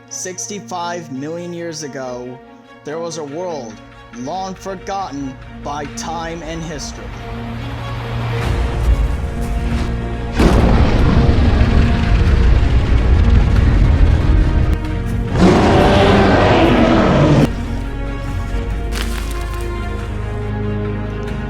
65 million years ago, there was a world long forgotten by time and history.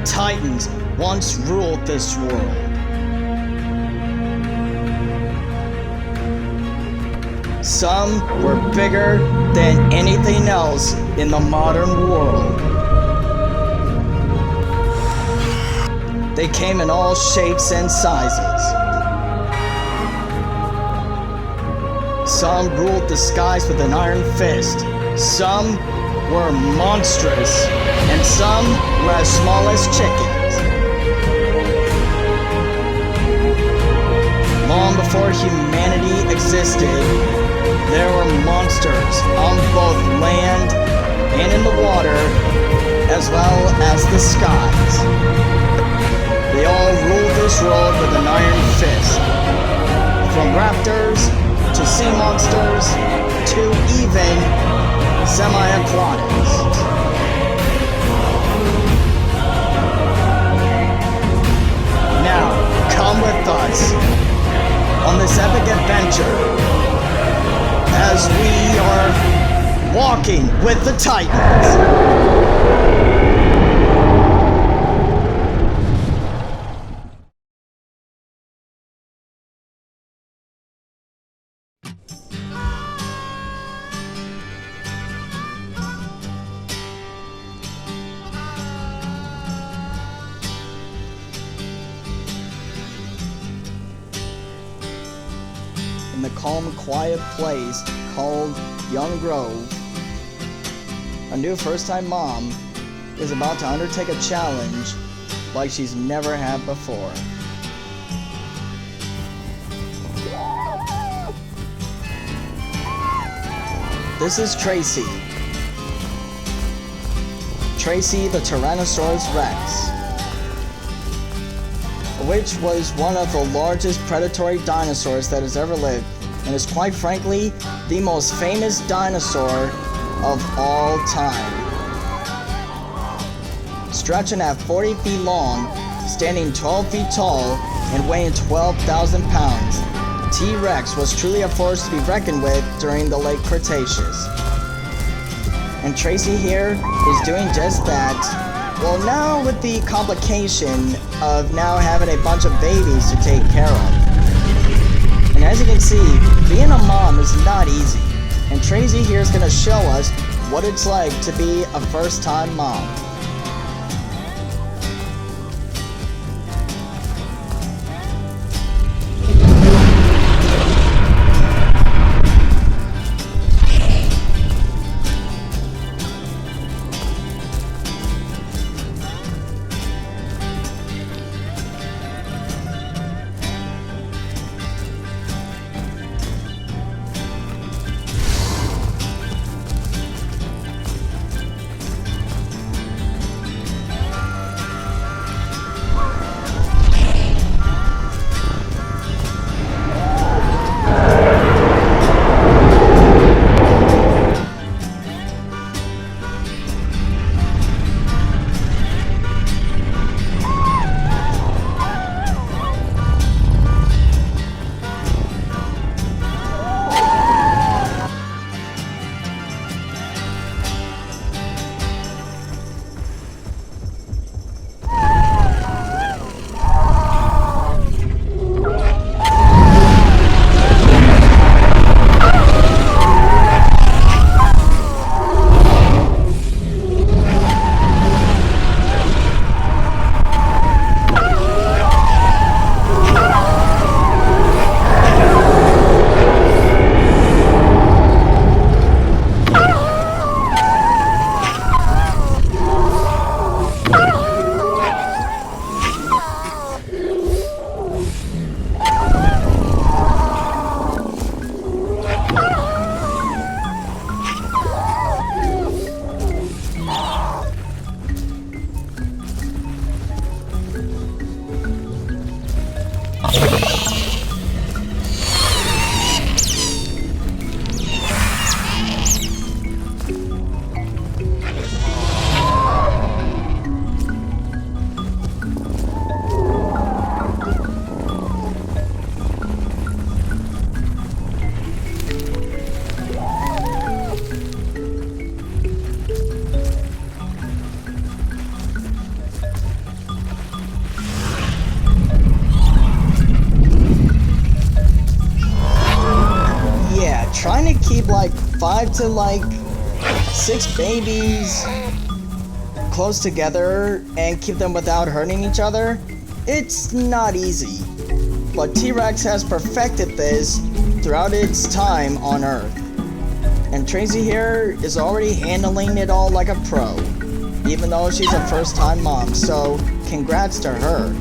Titans once ruled this world. Some were bigger than anything else in the modern world. They came in all shapes and sizes. Some ruled the skies with an iron fist. Some were monstrous, and some were as small as chickens. Long before humanity existed, there were monsters on both land and in the water, as well as the skies. They all ruled this world with an iron fist. From raptors, to sea monsters, to even semi-aquatics. Now, come with us on this epic adventure as we are walking with the Titans. In the calm, quiet place called Young Grove, a new first-time mom is about to undertake a challenge like she's never had before. This is Tracey. Tracey the Tyrannosaurus Rex, which was one of the largest predatory dinosaurs that has ever lived, and is quite frankly the most famous dinosaur of all time. Stretching at 40 feet long, standing 12 feet tall, and weighing 12,000 pounds, T-Rex was truly a force to be reckoned with during the late Cretaceous. And Tracey here is doing just that. Well, now with the complication of now having a bunch of babies to take care of. And as you can see, being a mom is not easy. And Tracey here is going to show us what it's like to be a first-time mom. keep like 5 to like 6 babies close together and keep them without hurting each other, it's not easy. But T-Rex has perfected this throughout its time on Earth. And Tracey here is already handling it all like a pro, even though she's a first-time mom, so congrats to her.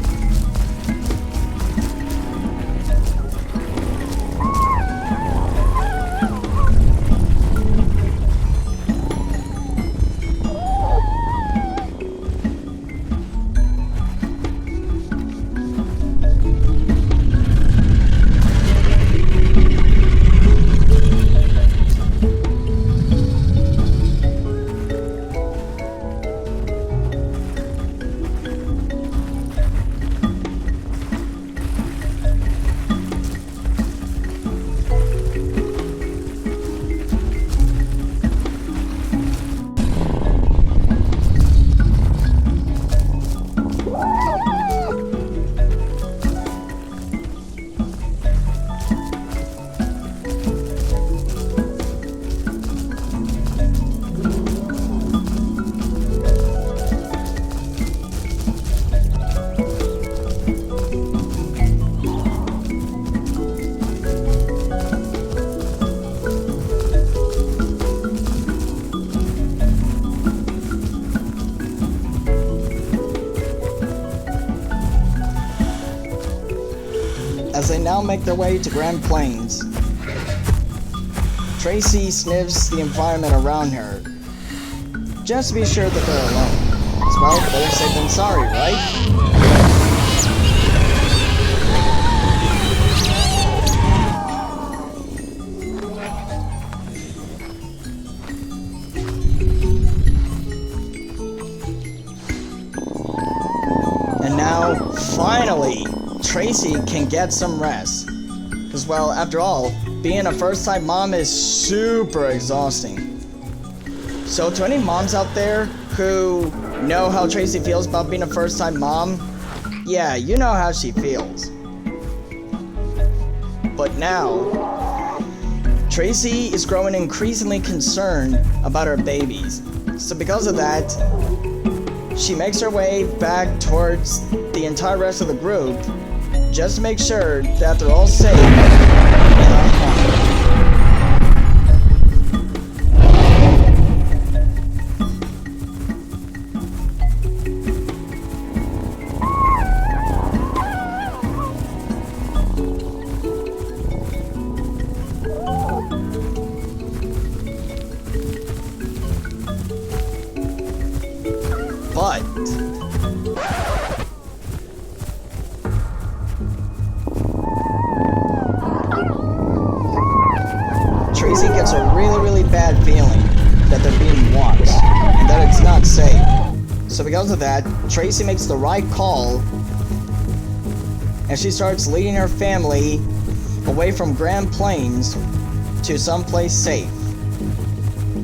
As they now make their way to Grand Plains, Tracey sniffs the environment around her, just to be sure that they're alone. As well, better safe than sorry, right? And now, finally, Tracey can get some rest. Because, well, after all, being a first-time mom is super exhausting. So to any moms out there who know how Tracey feels about being a first-time mom, yeah, you know how she feels. But now, Tracey is growing increasingly concerned about her babies. So because of that, she makes her way back towards the entire rest of the group just to make sure that they're all safe and unharmed. But Tracey gets a really bad feeling that they're being watched and that it's not safe. So because of that, Tracey makes the right call and she starts leading her family away from Grand Plains to someplace safe.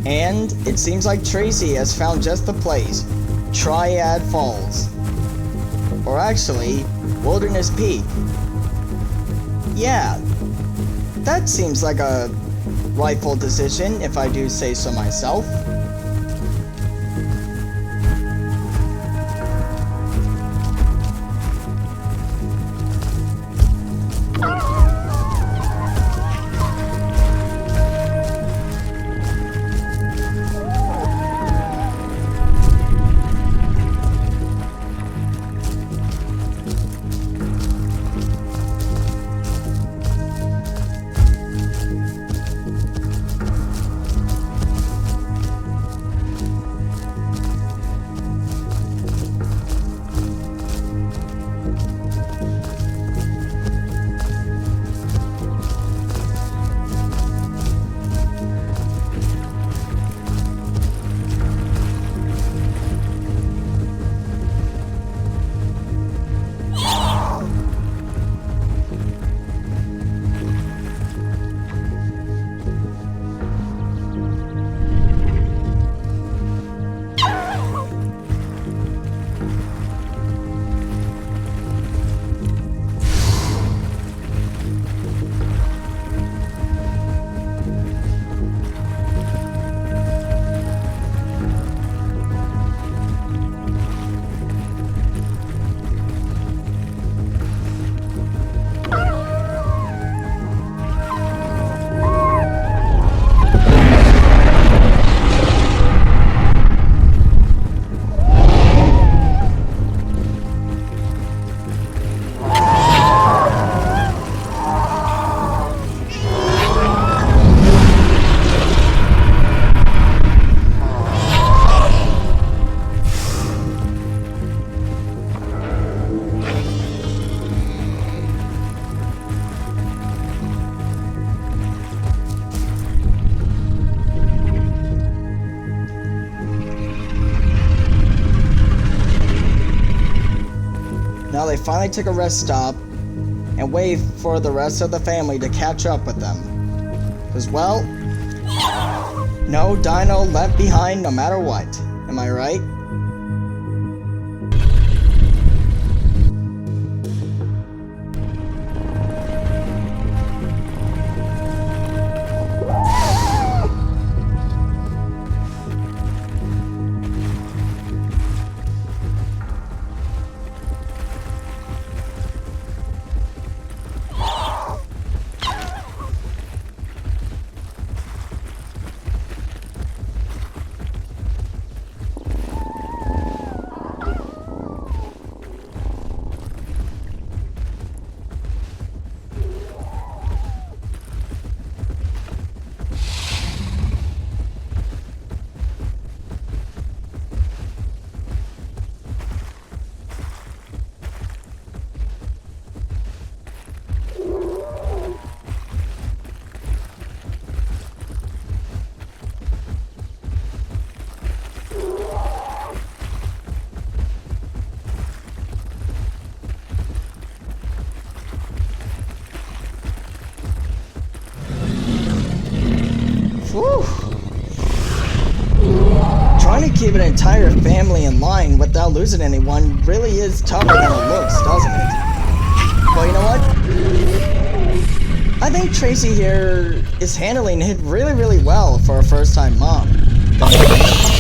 And it seems like Tracey has found just the place, Triad Falls. Or actually, Wilderness Peak. Yeah, that seems like a rightful decision, if I do say so myself. they finally took a rest stop and wait for the rest of the family to catch up with them. Because, well, no dino left behind no matter what. Am I right? Whew. Trying to keep an entire family in line without losing anyone really is tougher than it looks, doesn't it? But you know what? I think Tracey here is handling it really, really well for a first-time mom. Don't you think?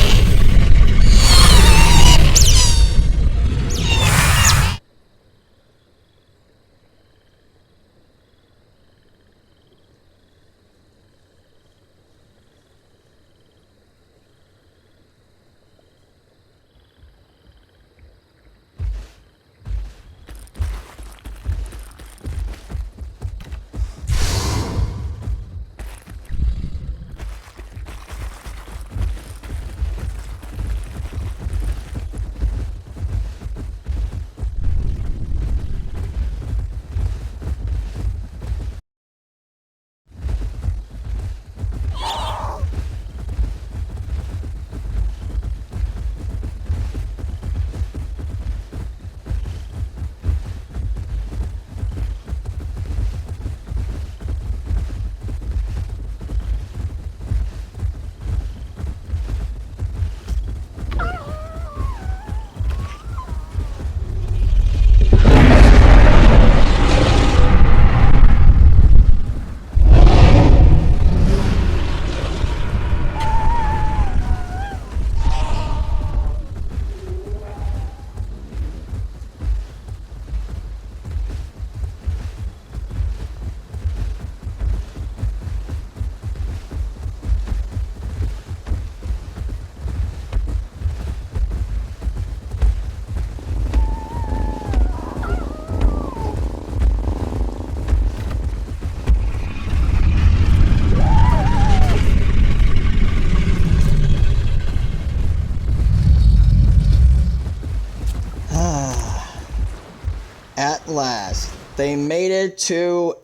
At last, they made it to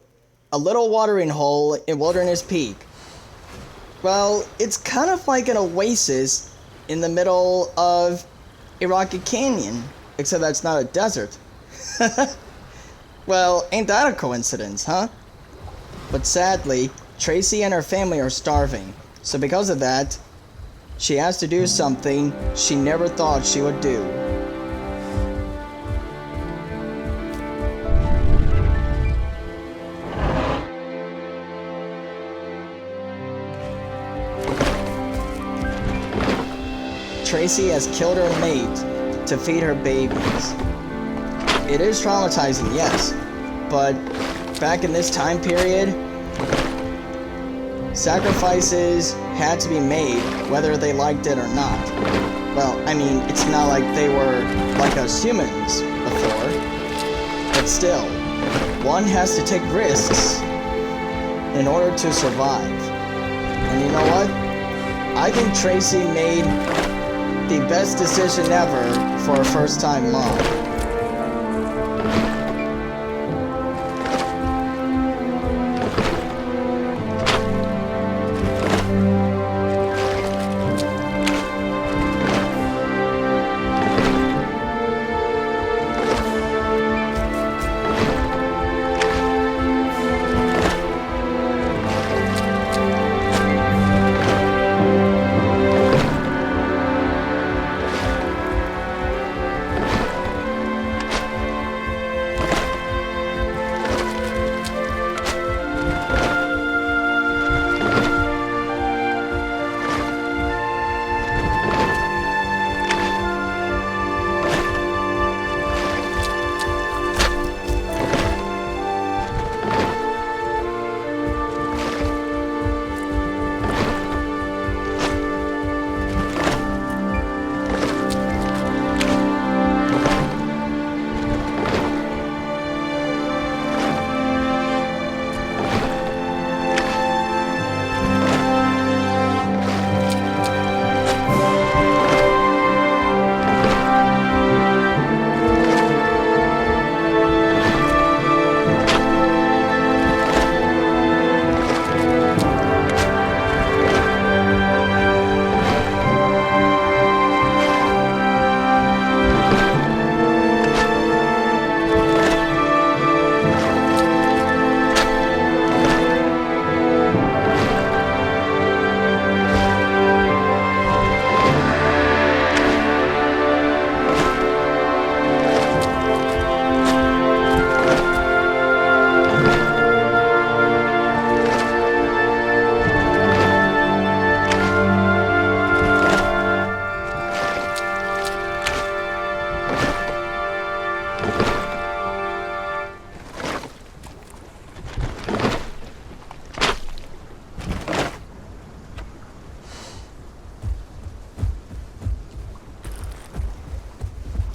a little watering hole in Wilderness Peak. Well, it's kind of like an oasis in the middle of a rocky canyon, except that's not a desert. Well, ain't that a coincidence, huh? But sadly, Tracey and her family are starving, so because of that, she has to do something she never thought she would do. Tracey has killed her mate to feed her babies. It is traumatizing, yes, but back in this time period, sacrifices had to be made whether they liked it or not. Well, I mean, it's not like they were like us humans before, but still, one has to take risks in order to survive. And you know what? I think Tracey made the best decision ever for a first-time mom.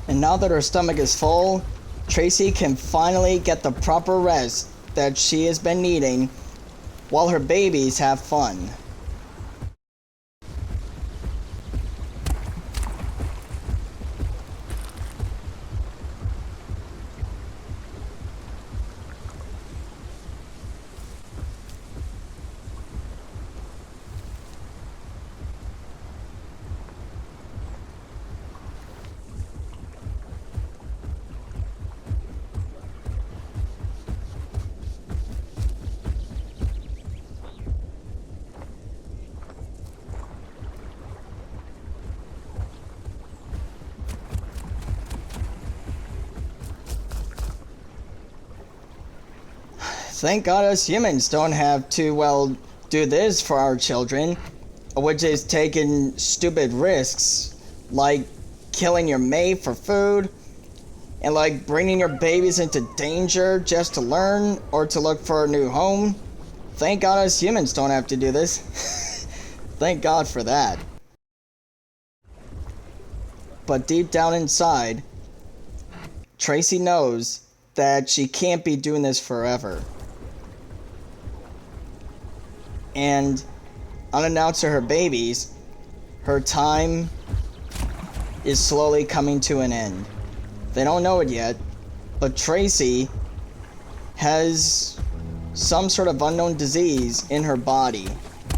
And now that her stomach is full, Tracey can finally get the proper rest that she has been needing while her babies have fun. Thank God us humans don't have to, well, do this for our children, which is taking stupid risks, like killing your mate for food, and like bringing your babies into danger just to learn or to look for a new home. Thank God us humans don't have to do this. Thank God for that. But deep down inside, Tracey knows that she can't be doing this forever. And unannounced to her babies, her time is slowly coming to an end. They don't know it yet, but Tracey has some sort of unknown disease in her body.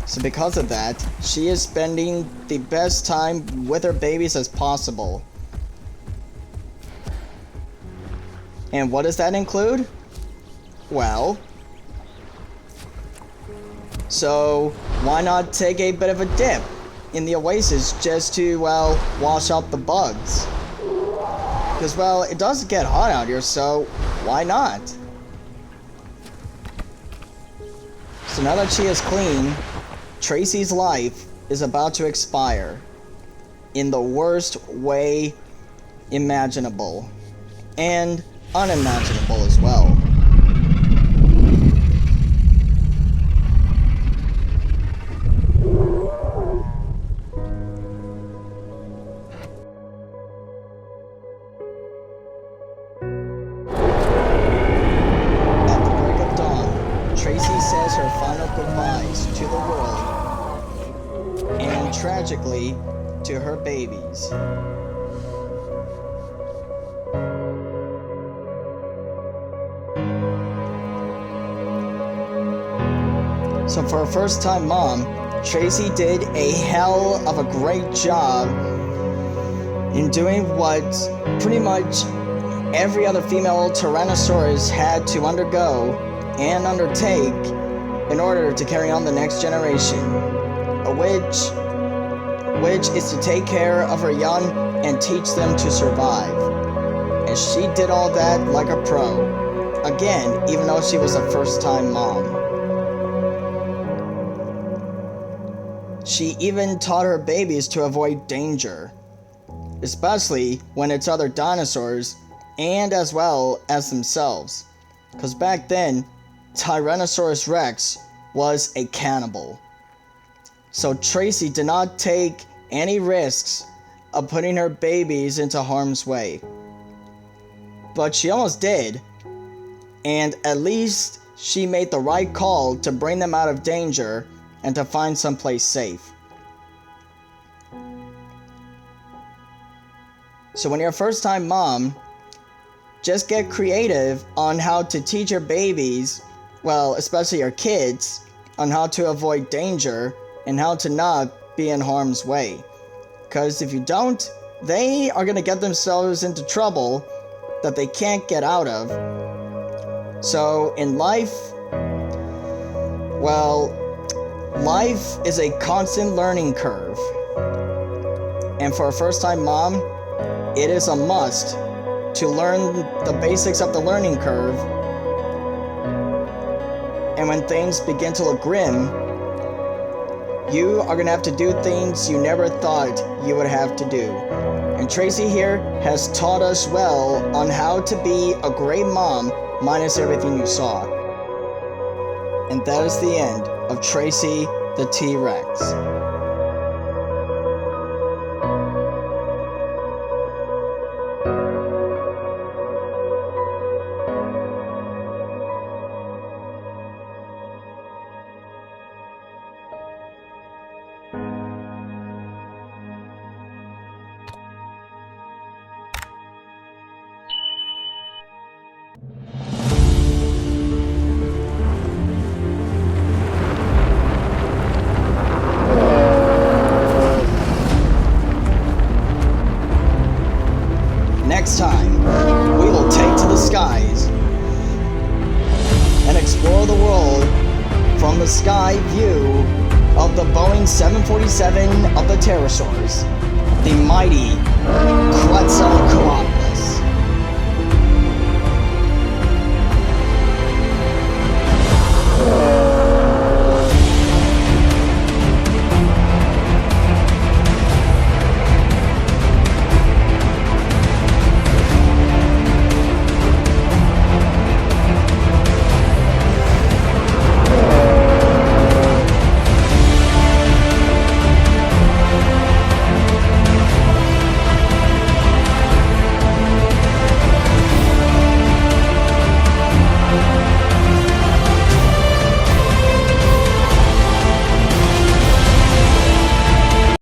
So because of that, she is spending the best time with her babies as possible. And what does that include? Well, so why not take a bit of a dip in the oasis just to, well, wash out the bugs? Because, well, it does get hot out here, so why not? So now that she is clean, Tracey's life is about to expire in the worst way imaginable, and unimaginable as well. To the world, and tragically to her babies. So for a first-time mom, Tracey did a hell of a great job in doing what pretty much every other female Tyrannosaurus had to undergo and undertake in order to carry on the next generation, which is to take care of her young and teach them to survive. And she did all that like a pro. Again, even though she was a first-time mom. she even taught her babies to avoid danger, especially when it's other dinosaurs and as well as themselves. Because back then, Tyrannosaurus Rex was a cannibal. So Tracey did not take any risks of putting her babies into harm's way. But she almost did, and at least she made the right call to bring them out of danger and to find someplace safe. So when you're a first-time mom, just get creative on how to teach your babies, well, especially your kids, on how to avoid danger and how to not be in harm's way. Because if you don't, they are going to get themselves into trouble that they can't get out of. So in life, well, life is a constant learning curve. And for a first-time mom, it is a must to learn the basics of the learning curve. And when things begin to look grim, you are going to have to do things you never thought you would have to do. And Tracey here has taught us well on how to be a great mom minus everything you saw. And that is the end of Tracey the T-Rex. Next time, we will take to the skies and explore the world from the sky view of the Boeing 747 of the pterosaurs, the mighty Quetzalcoatl.